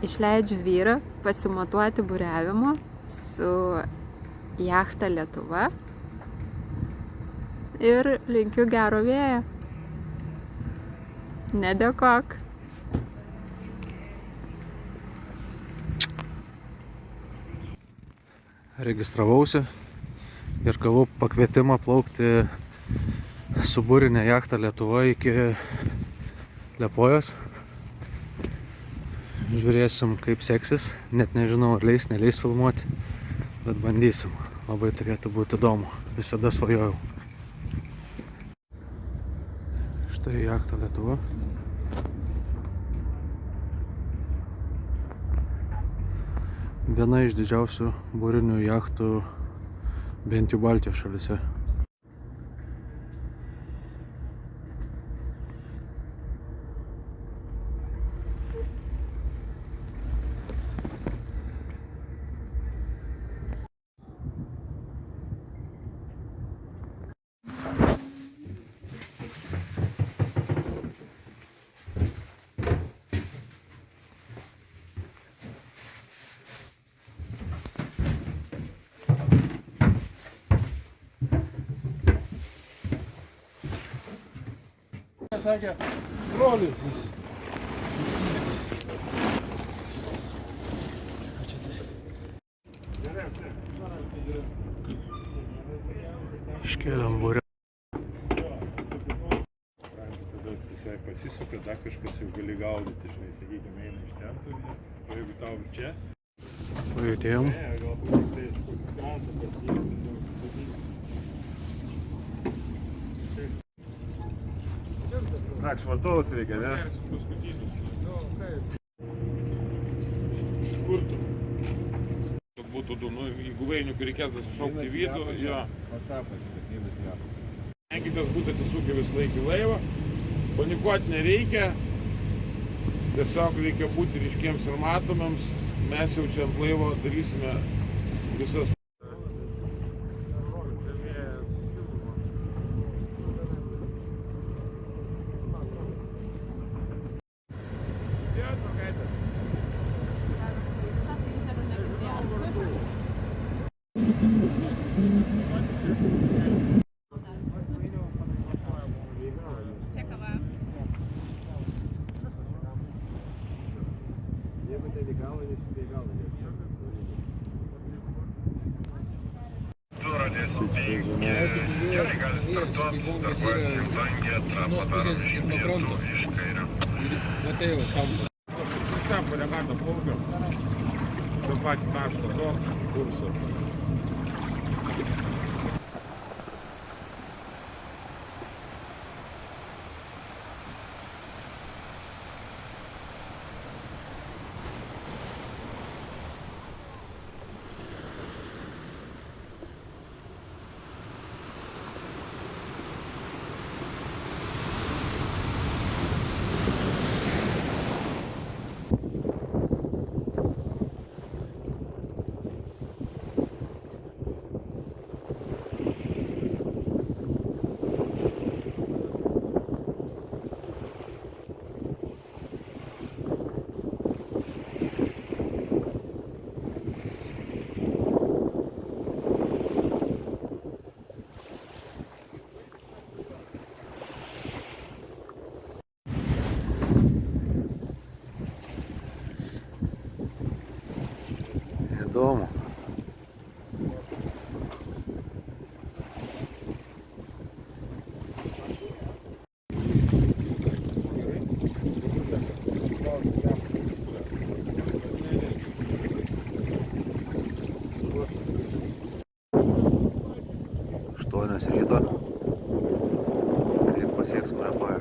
Išleidžiu vyrą pasimatuoti buriavimo su jachta Lietuva ir linkiu gero vėjo. Nedėkok. Registravausi ir gavau pakvietimą plaukti su burinė jachta Lietuva iki Liepojos. Žiūrėsim, kaip seksis. Net nežinau, ar leis, neleis filmuoti, bet bandysim. Labai turėtų būti įdomu. Visada svajojau. Štai jachta Lietuva. Viena iš didžiausių burinių jachtų bent jau Baltijos šalyse. Sakė, broliui. Iškėlėm burę. Tada jisai pasisuka, dar kažkas jau gali gaudyti, žinai, sakykime, eina iš ten, o jeigu tau čia, Pajudėjom. galbūt tik tai kokį kransą pasiimti. Nak, švartovus reikia, ne? Kur tu? Kad būtų, jeigu vainiukų reikės sušaukti į vidų, jo. Tenkitės būti atsisukę visą laiką į laivą, panikuoti nereikia, tiesiog reikia būti ryškiems ir matomiems, mes jau čia ant laivo darysime visas. Gerai, gali startuoti, darbuojasi langėt, padaro žygį iš kairę. Stampo regato plaukia, tą patį tašką to kurso. Įdomu. Aštuonios ryto. Greit pasieksime Liepāją.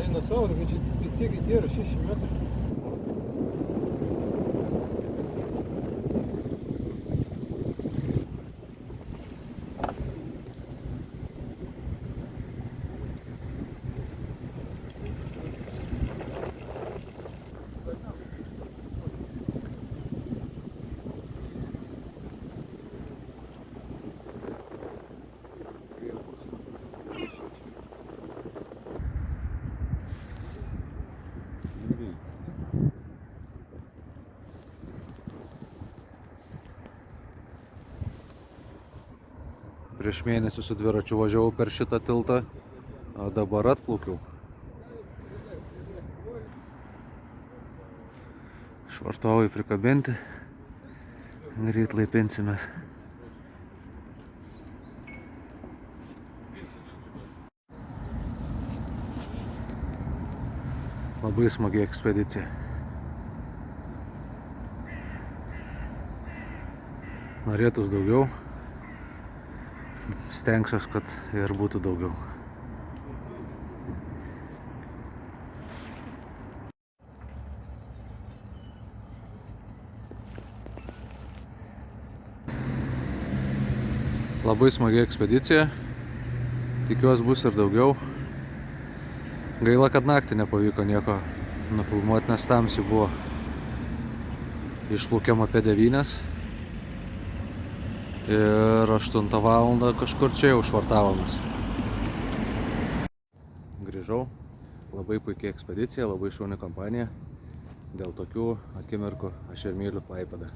На сауду, значит, vis tiek tie yra 6 metrai. Prieš mėnesį su dviračiu važiavau per šitą tiltą, o dabar atplaukiau. Švartovai prikabinti, greit laipinsimės. Labai smagi ekspedicija. Norėtus daugiau, stengsiuos, kad ir būtų daugiau. Labai smagi ekspedicija, tikiuosi bus ir daugiau. Gaila, kad naktį nepavyko nieko nufilmuoti, nes tamsiai buvo. Išplaukėm apie 9 ir 8 valandą kažkur čia jau švartavomės. Grįžau, labai puikia ekspedicija, labai šauni kompanija. Dėl tokių akimirkų aš ir myliu Klaipėdą.